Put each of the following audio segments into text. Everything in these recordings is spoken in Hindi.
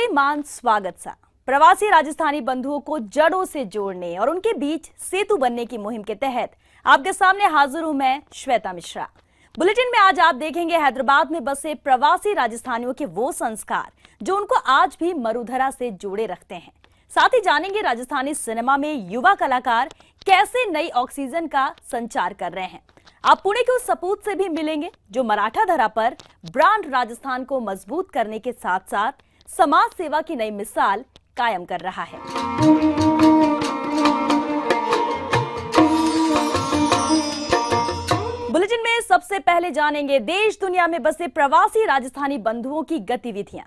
बड़े मान स्वागत सा प्रवासी राजस्थानी बंधुओं को जड़ों से जोड़ने और उनके बीच सेतु बनने की मुहिम के तहत आपके सामने हाजिर हूं मैं श्वेता मिश्रा। बुलेटिन में आज आप देखेंगे हैदराबाद में बसे प्रवासी राजस्थानियों के वो संस्कार जो उनको आज भी मरुधरा से जोड़े रखते हैं। साथ ही जानेंगे राजस्थानी सिनेमा में युवा कलाकार कैसे नई ऑक्सीजन का संचार कर रहे हैं। आप पुणे के उस सपूत से भी मिलेंगे जो मराठा धरा पर ब्रांड राजस्थान को मजबूत करने के साथ साथ समाज सेवा की नई मिसाल कायम कर रहा है। बुलेटिन में सबसे पहले जानेंगे देश दुनिया में बसे प्रवासी राजस्थानी बंधुओं की गतिविधियां।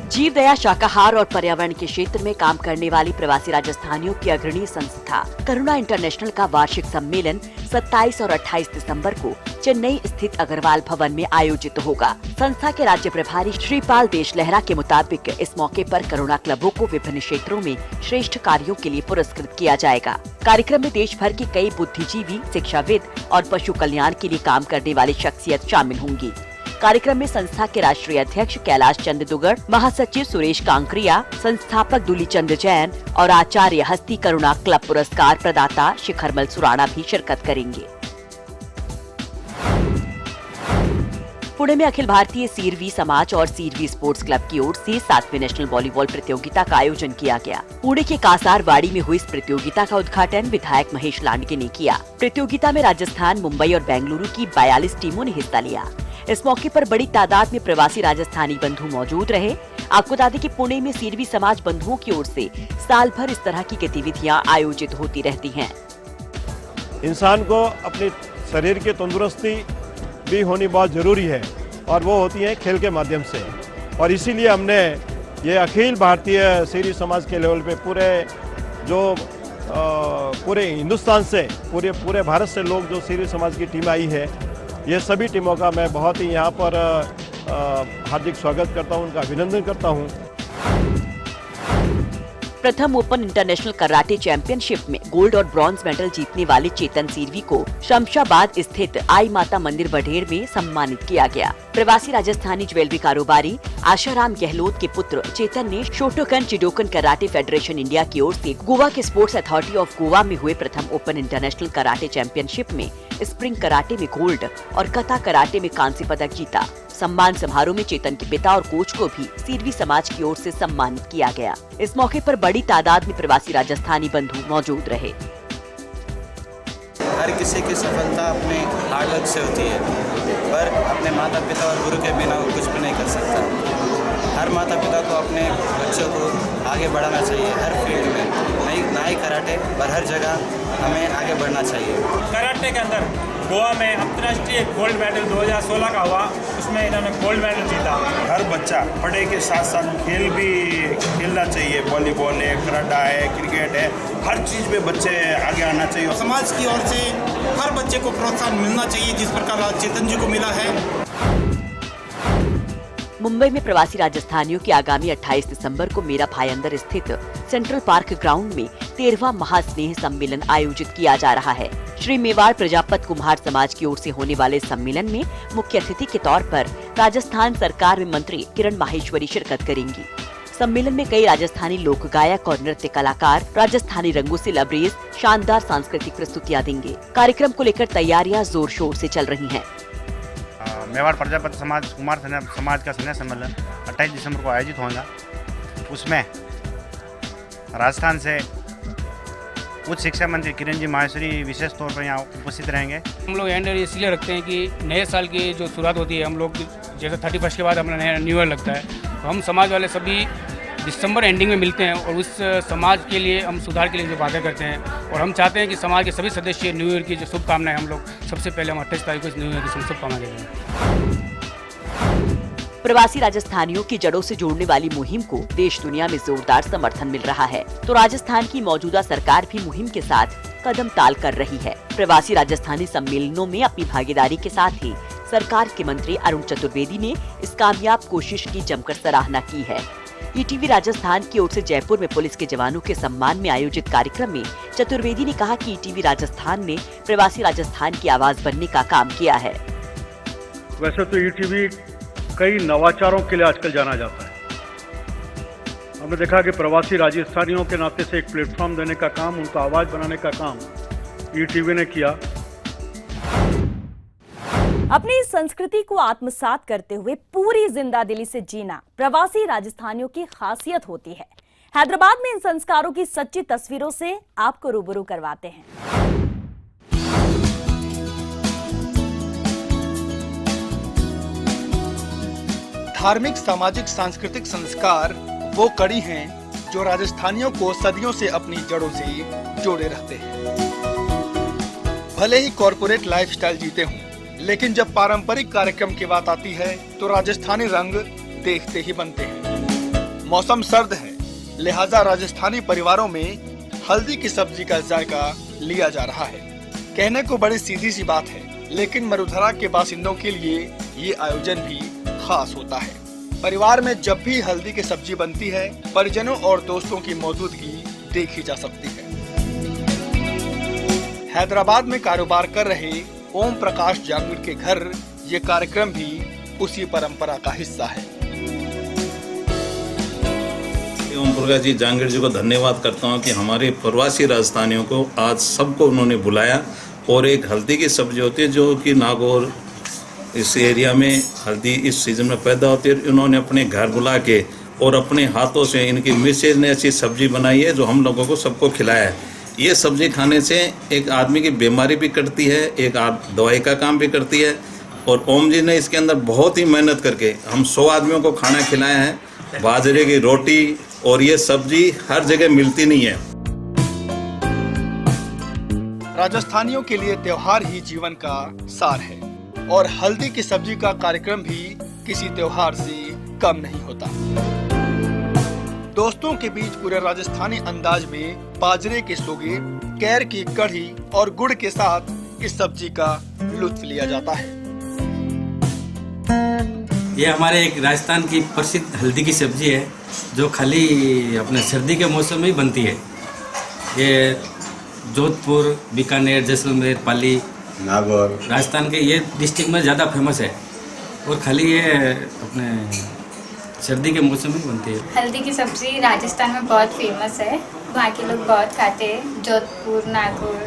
जीव दया शाकाहार और पर्यावरण के क्षेत्र में काम करने वाली प्रवासी राजस्थानियों की अग्रणी संस्था करुणा इंटरनेशनल का वार्षिक सम्मेलन 27 और 28 दिसंबर को चेन्नई स्थित अग्रवाल भवन में आयोजित होगा। संस्था के राज्य प्रभारी श्रीपाल देशलहरा के मुताबिक इस मौके पर करुणा क्लबों को विभिन्न क्षेत्रों में श्रेष्ठ कार्यों के लिए पुरस्कृत किया जाएगा। कार्यक्रम में देश भर की कई बुद्धिजीवी, शिक्षाविद और पशु कल्याण के लिए काम करने वाली शख्सियत शामिल होंगी। कार्यक्रम में संस्था के राष्ट्रीय अध्यक्ष कैलाश चंद दुगड़, महासचिव सुरेश कांकरिया, संस्थापक दुलीचंद जैन और आचार्य हस्ती करुणा क्लब पुरस्कार प्रदाता शिखरमल सुराणा भी शिरकत करेंगे। पुणे में अखिल भारतीय सीरवी समाज और सीरवी स्पोर्ट्स क्लब की ओर से 7वीं नेशनल वॉलीबॉल प्रतियोगिता का आयोजन किया गया। पुणे के कासारवाड़ी में हुई इस प्रतियोगिता का उद्घाटन विधायक महेश लांडगे ने किया। प्रतियोगिता में राजस्थान, मुंबई और बेंगलुरु की 42 टीमों ने हिस्सा लिया। इस मौके पर बड़ी तादाद में प्रवासी राजस्थानी बंधु मौजूद रहे। आपको बता दें कि पुणे में सीरवी समाज बंधुओं की ओर से साल भर इस तरह की गतिविधियां आयोजित होती रहती हैं। इंसान को अपने शरीर की तंदुरुस्ती भी होनी बहुत जरूरी है और वो होती है खेल के माध्यम से। और इसीलिए हमने ये अखिल भारतीय सीरवी समाज के लेवल पे पूरे हिंदुस्तान से पूरे भारत से लोग जो सीरवी समाज की टीम आई है, ये सभी टीमों का मैं बहुत ही यहाँ पर हार्दिक स्वागत करता हूँ, उनका अभिनंदन करता हूँ। प्रथम ओपन इंटरनेशनल कराटे चैंपियनशिप में गोल्ड और ब्रॉन्ज मेडल जीतने वाले चेतन सीरवी को शमशाबाद स्थित आई माता मंदिर बढेर में सम्मानित किया गया। प्रवासी राजस्थानी ज्वेलरी कारोबारी आशाराम गहलोत के पुत्र चेतन ने शोटोकन चिडोकन कराटे फेडरेशन इंडिया की ओर से गोवा के स्पोर्ट्स अथॉरिटी ऑफ गोवा में हुए प्रथम ओपन इंटरनेशनल कराटे चैंपियनशिप में स्प्रिंग कराटे में गोल्ड और कथा कराटे में कांस्य पदक जीता। सम्मान समारोह में चेतन के पिता और कोच को भी सीरवी समाज की ओर से सम्मानित किया गया। इस मौके पर बड़ी तादाद में प्रवासी राजस्थानी बंधु मौजूद रहे। हर किसी की सफलता अपने हार्डवर्क से होती है, पर अपने माता पिता और गुरु के बिना वो कुछ भी नहीं कर सकता। हर माता पिता को अपने बच्चों को आगे बढ़ाना चाहिए, हर फील्ड में, ना ही कराटे पर हर जगह हमें आगे बढ़ना चाहिए। कराटे के अंदर गोवा में अंतर्राष्ट्रीय गोल्ड मेडल 2016 का हुआ, उसमें इन्होंने गोल्ड मेडल जीता। हर बच्चा पढ़ाई के साथ साथ खेल भी खेलना चाहिए। वॉलीबॉल है, कराटा है, क्रिकेट है, हर चीज़ में बच्चे आगे आना चाहिए। समाज की ओर से हर बच्चे को प्रोत्साहन मिलना चाहिए जिस प्रकार चेतन जी को मिला है। मुंबई में प्रवासी राजस्थानियों की आगामी 28 दिसंबर को मेरा भाईंदर स्थित सेंट्रल पार्क ग्राउंड में 13वां महास्नेह सम्मेलन आयोजित किया जा रहा है। श्री मेवाड़ प्रजापत कुम्हार समाज की ओर से होने वाले सम्मेलन में मुख्य अतिथि के तौर पर राजस्थान सरकार में मंत्री किरण माहेश्वरी शिरकत करेंगी। सम्मेलन में कई राजस्थानी लोक गायक और नृत्य कलाकार राजस्थानी रंगों से लबरेज शानदार सांस्कृतिक प्रस्तुतियाँ देंगे। कार्यक्रम को लेकर तैयारियां जोर शोर से चल रही हैं। मेवाड़ प्रजापति समाज कुमार समाज का स्नेह सम्मेलन 28 दिसंबर को आयोजित होगा। उसमें राजस्थान से उच्च शिक्षा मंत्री किरण जी माहेश्वरी विशेष तौर पर यहाँ उपस्थित रहेंगे। हम लोग एंड इसलिए रखते हैं कि नए साल की जो शुरुआत होती है, हम लोग जैसे 31 के बाद हमारा नया न्यू ईयर लगता है, तो हम समाज वाले सभी दिसंबर एंडिंग में मिलते हैं और उस समाज के लिए हम सुधार के लिए जो बातें करते हैं और हम चाहते हैं कि समाज के सभी सदस्य न्यू ईयर की जो शुभकामनाएं हम लोग सबसे पहले हम 28 तारीख को इस न्यू ईयर की शुभकामनाएं देते हैं। प्रवासी राजस्थानियों की जड़ों से जोड़ने वाली मुहिम को देश दुनिया में जोरदार समर्थन मिल रहा है, तो राजस्थान की मौजूदा सरकार भी मुहिम के साथ कदम ताल कर रही है। प्रवासी राजस्थानी सम्मेलनों में अपनी भागीदारी के साथ ही सरकार के मंत्री अरुण चतुर्वेदी ने इस कामयाब कोशिश की जमकर सराहना की है। ईटीवी राजस्थान की ओर से जयपुर में पुलिस के जवानों के सम्मान में आयोजित कार्यक्रम में चतुर्वेदी ने कहा कि ईटीवी राजस्थान ने प्रवासी राजस्थान की आवाज बनने का काम किया है। वैसे तो ईटीवी कई नवाचारों के लिए आजकल जाना जाता है। हमने देखा कि प्रवासी राजस्थानियों के नाते से एक प्लेटफॉर्म देने का काम, उनका आवाज़ बनाने का काम ईटीवी ने किया। अपनी संस्कृति को आत्मसात करते हुए पूरी जिंदादिली से जीना प्रवासी राजस्थानियों की खासियत होती है। हैदराबाद में इन संस्कारों की सच्ची तस्वीरों से आपको रूबरू करवाते हैं। धार्मिक, सामाजिक, सांस्कृतिक संस्कार वो कड़ी हैं जो राजस्थानियों को सदियों से अपनी जड़ों से जोड़े रखते हैं। भले ही कॉरपोरेट लाइफस्टाइल जीते हों, लेकिन जब पारंपरिक कार्यक्रम की बात आती है तो राजस्थानी रंग देखते ही बनते हैं। मौसम सर्द है, लिहाजा राजस्थानी परिवारों में हल्दी की सब्जी का जायका लिया जा रहा है। कहने को बड़ी सीधी सी बात है, लेकिन मरुधरा के बासिंदों के लिए ये आयोजन भी खास होता है। परिवार में जब भी हल्दी की सब्जी बनती है, परिजनों और दोस्तों की मौजूदगी देखी जा सकती है। हैदराबाद में कारोबार कर रहे ओम प्रकाश जांगीर के घर ये कार्यक्रम भी उसी परंपरा का हिस्सा है। ओम प्रकाश जी जांगीर जी को धन्यवाद करता हूँ कि हमारे प्रवासी राजस्थानियों को आज सबको उन्होंने बुलाया और एक हल्दी की सब्जी होती है जो कि नागौर इस एरिया में हल्दी इस सीजन में पैदा होती है। इन्होंने अपने घर बुला के और अपने हाथों से इनकी मिसेज ने ऐसी सब्जी बनाई है जो हम लोगों को सबको खिलाया है। ये सब्जी खाने से एक आदमी की बीमारी भी कटती है, एक दवाई का काम भी करती है। और ओम जी ने इसके अंदर बहुत ही मेहनत करके हम 100 आदमियों को खाना खिलाया है। बाजरे की रोटी और ये सब्जी हर जगह मिलती नहीं है। राजस्थानियों के लिए त्योहार ही जीवन का सार है और हल्दी की सब्जी का कार्यक्रम भी किसी त्योहार से कम नहीं होता। दोस्तों के बीच पूरे राजस्थानी अंदाज में बाजरे के सोगे, कैर की कढ़ी और गुड़ के साथ इस सब्जी का लुत्फ लिया जाता है। ये हमारे एक राजस्थान की प्रसिद्ध हल्दी की सब्जी है जो खाली अपने सर्दी के मौसम में ही बनती है। ये जोधपुर, बीकानेर, जैसलमेर, पाली, नागौर, राजस्थान के ये डिस्ट्रिक्ट में ज़्यादा फेमस है और खाली ये अपने सर्दी के मौसम में बनती है। हल्दी की सब्ज़ी राजस्थान में बहुत फेमस है, वहाँ के लोग बहुत खाते हैं। जोधपुर, नागौर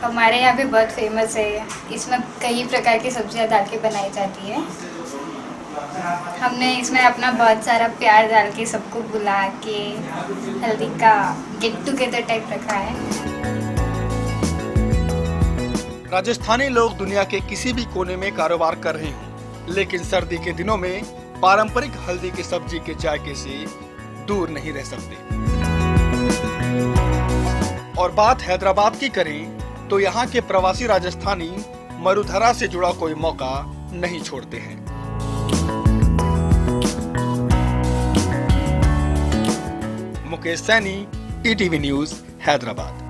हमारे यहाँ पे बहुत फेमस है। इसमें कई प्रकार की सब्जियाँ डाल के बनाई जाती है। हमने इसमें अपना बहुत सारा प्यार डाल के सबको बुला के हल्दी का गेट टुगेदर टाइप रखा है। राजस्थानी लोग दुनिया के किसी भी कोने में कारोबार कर रहे हों, लेकिन सर्दी के दिनों में पारंपरिक हल्दी की सब्जी के जायके से दूर नहीं रह सकते। और बात हैदराबाद की करें तो यहाँ के प्रवासी राजस्थानी मरुधरा से जुड़ा कोई मौका नहीं छोड़ते हैं। Mukesh Saini, ETV news, Hyderabad.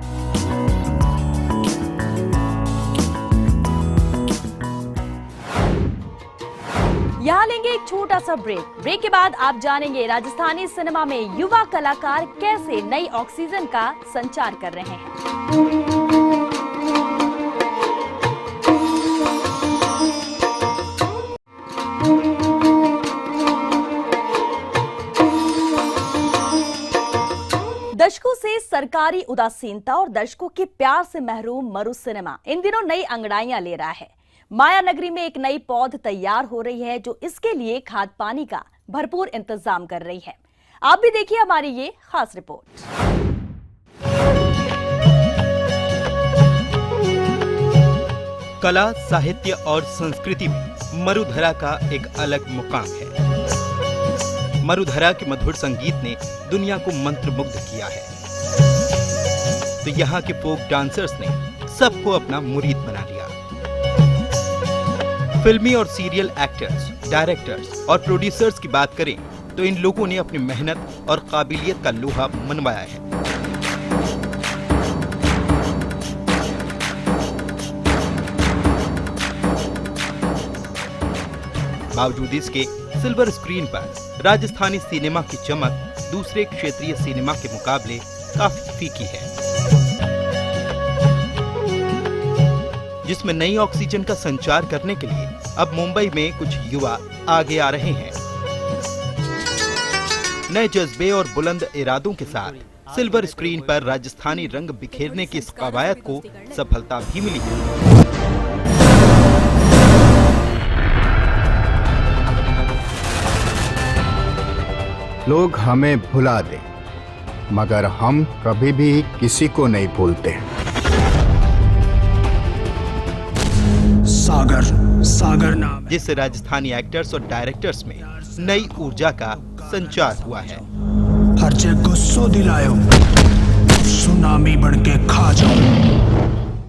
यहाँ लेंगे एक छोटा सा ब्रेक के बाद आप जानेंगे राजस्थानी सिनेमा में युवा कलाकार कैसे नई ऑक्सीजन का संचार कर रहे हैं। दशकों से सरकारी उदासीनता और दर्शकों के प्यार से महरूम मरु सिनेमा इन दिनों नई अंगड़ाइयां ले रहा है। माया नगरी में एक नई पौध तैयार हो रही है जो इसके लिए खाद पानी का भरपूर इंतजाम कर रही है। आप भी देखिए हमारी ये खास रिपोर्ट। कला, साहित्य और संस्कृति में मरुधरा का एक अलग मुकाम है। मरुधरा के मधुर संगीत ने दुनिया को मंत्रमुग्ध किया है, तो यहाँ के फोक डांसर्स ने सबको अपना मुरीद बना लिया। फिल्मी और सीरियल एक्टर्स, डायरेक्टर्स और प्रोड्यूसर्स की बात करें तो इन लोगों ने अपनी मेहनत और काबिलियत का लोहा मनवाया है। बावजूद इसके सिल्वर स्क्रीन पर राजस्थानी सिनेमा की चमक दूसरे क्षेत्रीय सिनेमा के मुकाबले काफी फीकी है, जिसमें नई ऑक्सीजन का संचार करने के लिए अब मुंबई में कुछ युवा आगे आ रहे हैं। नए जज्बे और बुलंद इरादों के साथ सिल्वर स्क्रीन पर राजस्थानी रंग बिखेरने की इस कवायद को सफलता भी मिली है। लोग हमें भुला दे, मगर हम कभी भी किसी को नहीं भूलते। सागर नाम जिससे राजस्थानी एक्टर्स और डायरेक्टर्स में नई ऊर्जा का संचार हुआ है। हर जगह गुस्सो दिलायो, सुनामी बनके खा जाओ।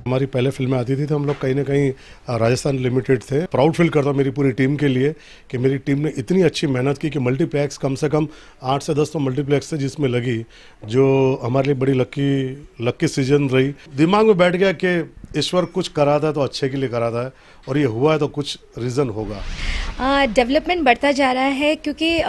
हमारी पहले फिल्में आती थी तो हम लोग कहीं ना कहीं राजस्थान लिमिटेड थे। प्राउड फील करता मेरी पूरी टीम के लिए कि मेरी टीम ने इतनी अच्छी मेहनत की कि मल्टीप्लेक्स कम से कम 8 से 10 तो मल्टीप्लेक्स थे जिसमें लगी, जो हमारे लिए बड़ी लक्की सीजन रही। दिमाग में बैठ गया कि ईश्वर कुछ कराता है तो अच्छे के लिए कराता है, और ये हुआ है तो कुछ रीज़न होगा। डेवलपमेंट बढ़ता जा रहा है, क्योंकि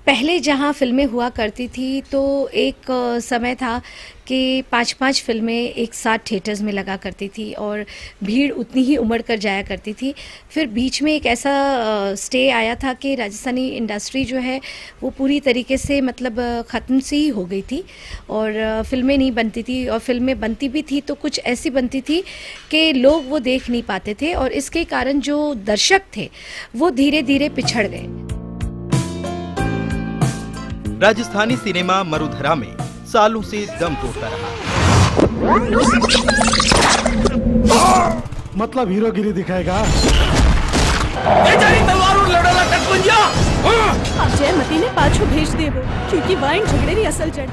पहले जहाँ फिल्में हुआ करती थी तो एक समय था कि 5-5 फिल्में एक साथ थिएटर्स में लगा करती थी और भीड़ उतनी ही उमड़ कर जाया करती थी। फिर बीच में एक ऐसा स्टे आया था कि राजस्थानी इंडस्ट्री जो है वो पूरी तरीके से मतलब ख़त्म सी ही हो गई थी और फिल्में नहीं बनती थी, और फिल्में बनती भी थी तो कुछ ऐसी बनती थी कि लोग वो देख नहीं पाते थे, और इसके कारण जो दर्शक थे वो धीरे धीरे पिछड़ गए। राजस्थानी सिनेमा मरुधरा में सालों से दम तोड़ता रहा। मतलब हीरोगिरी दिखाएगा। अब जयमती ने पाछू भेज दे वो, क्योंकि वाइन झगड़े नहीं असल जड़।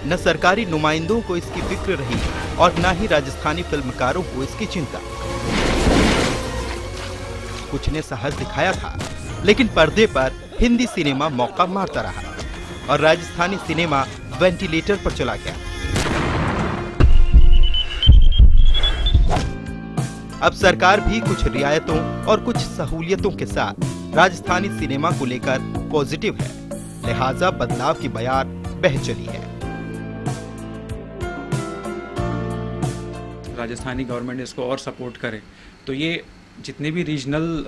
न सरकारी नुमाइंदों को इसकी फिक्र रही और न ही राजस्थानी फिल्मकारों को इसकी चिंता। कुछ ने साहस दिखाया था, लेकिन पर्दे पर हिंदी सिनेमा मौका मारता रहा और राजस्थानी सिनेमा वेंटिलेटर पर चला गया। अब सरकार भी कुछ रियायतों और कुछ सहूलियतों के साथ राजस्थानी सिनेमा को लेकर पॉजिटिव है, लिहाजा बदलाव की बयार बह चली है। राजस्थानी गवर्नमेंट इसको और सपोर्ट करे तो ये जितने भी रीजनल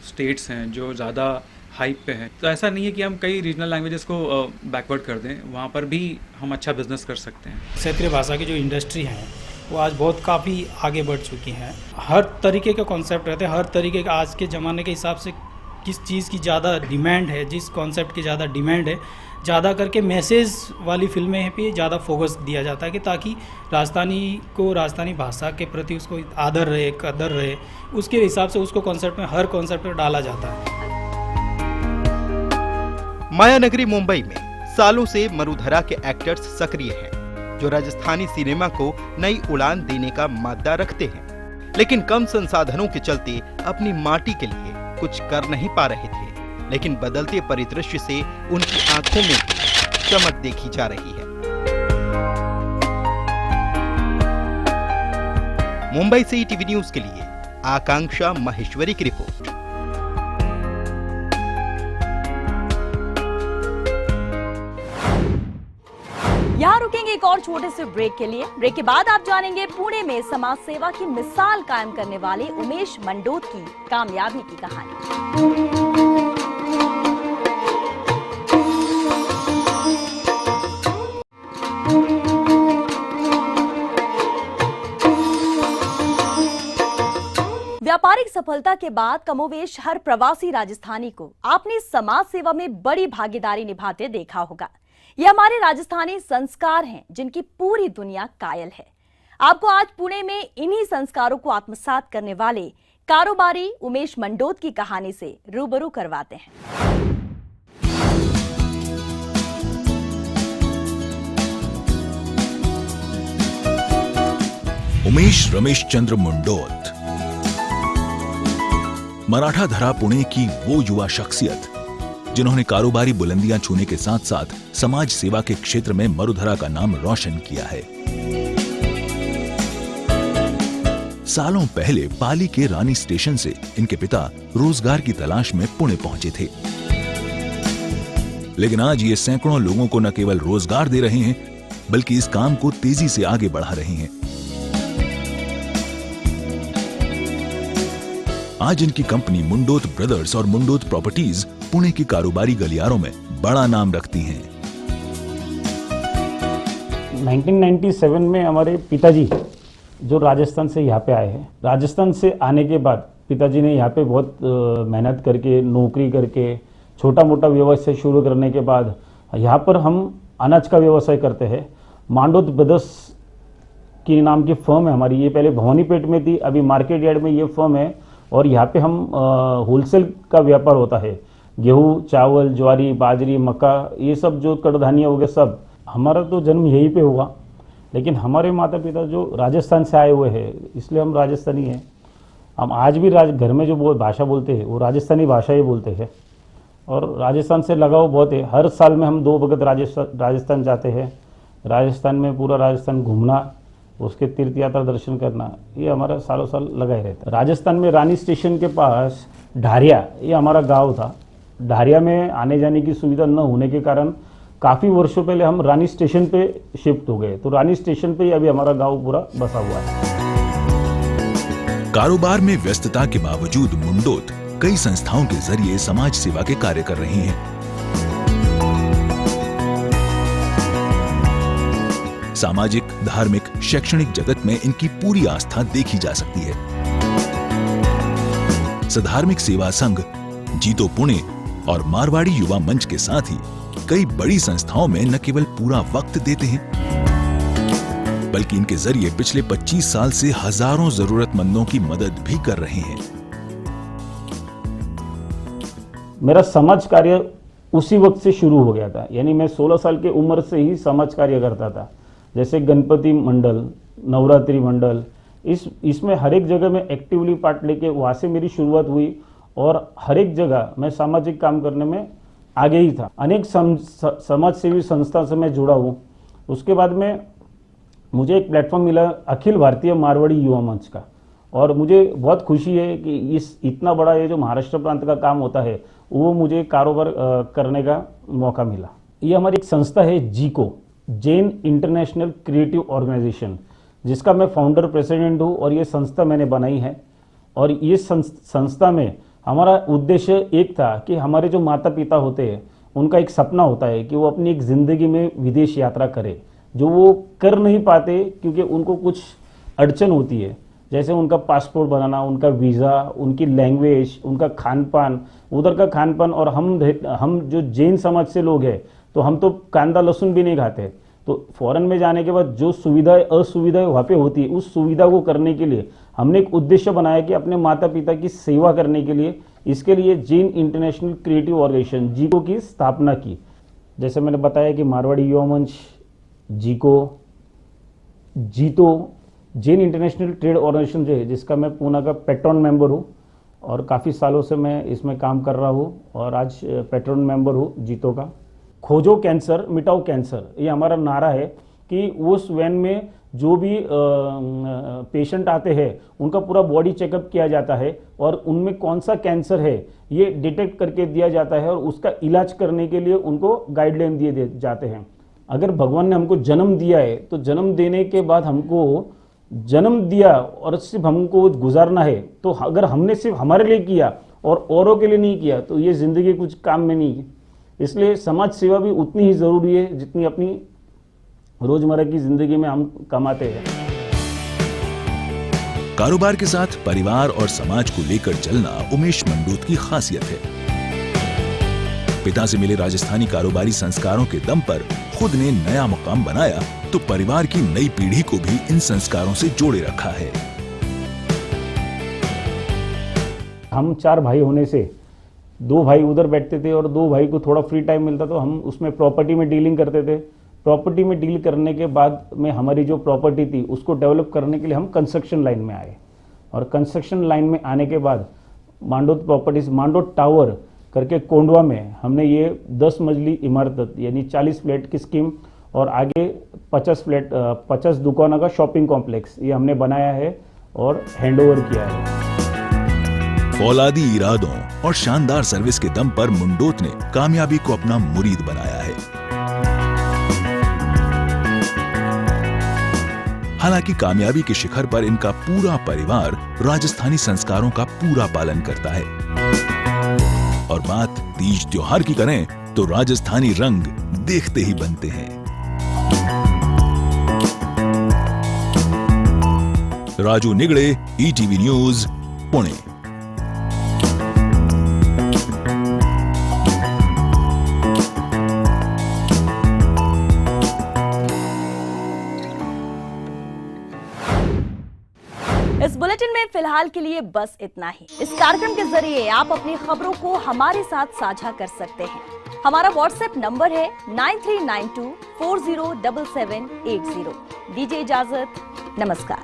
स्टेट्स हैं जो ज़्यादा हाइप पे हैं, तो ऐसा नहीं है कि हम कई रीजनल लैंग्वेजेस को बैकवर्ड कर दें, वहाँ पर भी हम अच्छा बिजनेस कर सकते हैं। क्षेत्रीय भाषा की जो इंडस्ट्री है वो आज बहुत काफ़ी आगे बढ़ चुकी हैं। हर तरीके के कॉन्सेप्ट रहते हैं, हर तरीके का आज के ज़माने के हिसाब से किस चीज़ की ज़्यादा डिमांड है, जिस कॉन्सेप्ट की ज़्यादा डिमांड है, ज़्यादा करके मैसेज वाली फिल्में पे ज़्यादा फोकस दिया जाता है कि ताकि राजस्थानी भाषा के प्रति उसको आदर रहे, कदर रहे, उसके हिसाब से उसको कॉन्सेप्ट में हर कॉन्सेप्ट में डाला जाता है। मायानगरी मुंबई में सालों से मरुधरा के एक्टर्स सक्रिय हैं, जो राजस्थानी सिनेमा को नई उड़ान देने का मादा रखते हैं, लेकिन कम संसाधनों के चलते अपनी माटी के लिए कुछ कर नहीं पा रहे थे। लेकिन बदलते परिदृश्य से उनकी आंखों में चमक देखी जा रही है। मुंबई से टीवी न्यूज के लिए आकांक्षा महेश्वरी की रिपोर्ट। यहाँ रुकेंगे एक और छोटे से ब्रेक के लिए। ब्रेक के बाद आप जानेंगे पुणे में समाज सेवा की मिसाल कायम करने वाले उमेश मंडोत की कामयाबी की कहानी। व्यापारिक सफलता के बाद कमोवेश हर प्रवासी राजस्थानी को आपने समाज सेवा में बड़ी भागीदारी निभाते देखा होगा। ये हमारे राजस्थानी संस्कार हैं जिनकी पूरी दुनिया कायल है। आपको आज पुणे में इन्हीं संस्कारों को आत्मसात करने वाले कारोबारी उमेश मंडोत की कहानी से रूबरू करवाते हैं। उमेश रमेश चंद्र मंडोत मराठा धरा पुणे की वो युवा शख्सियत जिन्होंने कारोबारी बुलंदियां छूने के साथ साथ समाज सेवा के क्षेत्र में मरुधरा का नाम रोशन किया है। सालों पहले पाली के रानी स्टेशन से इनके पिता रोजगार की तलाश में पुणे पहुंचे थे, लेकिन आज ये सैकड़ों लोगों को न केवल रोजगार दे रहे हैं बल्कि इस काम को तेजी से आगे बढ़ा रहे हैं। आज इनकी कंपनी मुंडोत ब्रदर्स और मुंडोत प्रॉपर्टीज पुणे की कारोबारी गलियारों में बड़ा नाम रखती हैं। 1997 में हमारे पिताजी जो राजस्थान से यहाँ पे आए हैं, राजस्थान से आने के बाद पिताजी ने यहाँ पे बहुत मेहनत करके, नौकरी करके, छोटा मोटा व्यवसाय शुरू करने के बाद यहाँ पर हम अनाज का व्यवसाय करते हैं। मांडोत ब्रदर्स की नाम की फर्म है हमारी, ये पहले भवानीपेट में थी, अभी मार्केट यार्ड में ये फर्म है। और यहाँ पे हम होलसेल का व्यापार होता है, गेहूँ, चावल, ज्वारी, बाजरी, मक्का, ये सब जो कड़धान्य हो गए सब। हमारा तो जन्म यहीं पे हुआ, लेकिन हमारे माता पिता जो राजस्थान से आए हुए हैं, इसलिए हम राजस्थानी हैं। हम आज भी घर में जो भाषा बोलते हैं वो राजस्थानी भाषा ही बोलते हैं, और राजस्थान से लगाव बहुत है। हर साल में हम 2 वक्त राजस्थान जाते हैं। राजस्थान में पूरा राजस्थान घूमना, उसके तीर्थ यात्रा दर्शन करना, ये हमारा सालों साल लगा ही रहता है। राजस्थान में रानी स्टेशन के पास ढारिया, ये हमारा गांव था। ढारिया में आने जाने की सुविधा न होने के कारण काफ़ी वर्षों पहले हम रानी स्टेशन पे शिफ्ट हो गए, तो रानी स्टेशन पे ही अभी हमारा गांव पूरा बसा हुआ है। कारोबार में व्यस्तता के बावजूद मुंडोत कई संस्थाओं के जरिए समाज सेवा के कार्य कर रही हैं। सामाजिक, धार्मिक, शैक्षणिक जगत में इनकी पूरी आस्था देखी जा सकती है। सधार्मिक सेवा संघ, जीतो पुणे और मारवाड़ी युवा मंच के साथ ही कई बड़ी संस्थाओं में न केवल पूरा वक्त देते हैं, बल्कि इनके जरिए पिछले 25 साल से हजारों जरूरतमंदों की मदद भी कर रहे हैं। मेरा समाज कार्य उसी वक्त से शुरू हो गया था, यानी मैं 16 साल की उम्र से ही समाज कार्य करता था। जैसे गणपति मंडल, नवरात्रि मंडल, इसमें हर एक जगह में एक्टिवली पार्ट लेके वहाँ से मेरी शुरुआत हुई, और हर एक जगह मैं सामाजिक काम करने में आगे ही था। अनेक समाज सेवी संस्था से मैं जुड़ा हूँ। उसके बाद में मुझे एक प्लेटफॉर्म मिला अखिल भारतीय मारवाड़ी युवा मंच का, और मुझे बहुत खुशी है कि इस इतना बड़ा ये जो महाराष्ट्र प्रांत का काम होता है वो मुझे कारोबार करने का मौका मिला। ये हमारी एक संस्था है जीको, जैन इंटरनेशनल क्रिएटिव ऑर्गेनाइजेशन, जिसका मैं फाउंडर प्रेसिडेंट हूँ, और ये संस्था मैंने बनाई है। और ये संस्था में हमारा उद्देश्य एक था कि हमारे जो माता पिता होते हैं उनका एक सपना होता है कि वो अपनी एक ज़िंदगी में विदेश यात्रा करें, जो वो कर नहीं पाते क्योंकि उनको कुछ अड़चन होती है, जैसे उनका पासपोर्ट बनाना, उनका वीज़ा, उनकी लैंग्वेज, उनका खान पान, उधर का खान पान। और हम जो जैन समाज से लोग हैं तो हम तो कांदा लहसुन भी नहीं खाते, तो फॉरेन में जाने के बाद जो सुविधाएं असुविधाएं वहाँ पे होती है, उस सुविधा को करने के लिए हमने एक उद्देश्य बनाया कि अपने माता पिता की सेवा करने के लिए, इसके लिए जैन इंटरनेशनल क्रिएटिव ऑर्गेनाइजेशन जीको की स्थापना की। जैसे मैंने बताया कि मारवाड़ी युवा मंच, जीको, जीतो, जैन इंटरनेशनल ट्रेड ऑर्गेनाइजेशन जो है, जिसका मैं पूना का पेट्रॉन मेंबर हूँ, और काफ़ी सालों से मैं इसमें काम कर रहा हूँ, और आज पेट्रॉन मेंबर हूँ जीतो का। खोजो कैंसर, मिटाओ कैंसर, ये हमारा नारा है कि उस वैन में जो भी पेशेंट आते हैं उनका पूरा बॉडी चेकअप किया जाता है, और उनमें कौन सा कैंसर है ये डिटेक्ट करके दिया जाता है, और उसका इलाज करने के लिए उनको गाइडलाइन दिए जाते हैं। अगर भगवान ने हमको जन्म दिया है तो जन्म देने के बाद हमको जन्म दिया और सिर्फ हमको गुजारना है, तो अगर हमने सिर्फ हमारे लिए किया और औरों के लिए नहीं किया तो ये ज़िंदगी कुछ काम में नहीं है। इसलिए समाज सेवा भी उतनी ही ज़रूरी है जितनी अपनी रोजमर्रा की जिंदगी में हम कमाते हैं। कारोबार के साथ परिवार और समाज को लेकर चलना उमेश मंडोत की खासियत है। पिता से मिले राजस्थानी कारोबारी संस्कारों के दम पर खुद ने नया मुकाम बनाया, तो परिवार की नई पीढ़ी को भी इन संस्कारों से जोड़े रखा है। हम 4 भाई होने से 2 भाई उधर बैठते थे और 2 भाई को थोड़ा फ्री टाइम मिलता तो हम उसमें प्रॉपर्टी में डीलिंग करते थे। प्रॉपर्टी में डील करने के बाद में हमारी जो प्रॉपर्टी थी उसको डेवलप करने के लिए हम कंस्ट्रक्शन लाइन में आए, और कंस्ट्रक्शन लाइन में आने के बाद मांडोत प्रॉपर्टीज, मांडोत टावर करके कोंडवा में हमने ये 10 मंजिली इमारत यानी 40 फ्लैट की स्कीम और आगे 50 दुकानों का शॉपिंग कॉम्प्लेक्स ये हमने बनाया है और हैंडओवर किया है। फौलादी इरादों और शानदार सर्विस के दम पर मंडोत ने कामयाबी को अपना मुरीद बनाया है। हालांकि कामयाबी के शिखर पर इनका पूरा परिवार राजस्थानी संस्कारों का पूरा पालन करता है। और बात तीज त्योहार की करें तो राजस्थानी रंग देखते ही बनते हैं। Raju Nigade, ETV news, Pune. इस बुलेटिन में फिलहाल के लिए बस इतना ही। इस कार्यक्रम के जरिए आप अपनी खबरों को हमारे साथ साझा कर सकते हैं। हमारा व्हाट्सएप नंबर है 9392407780। दीजिए इजाजत, नमस्कार।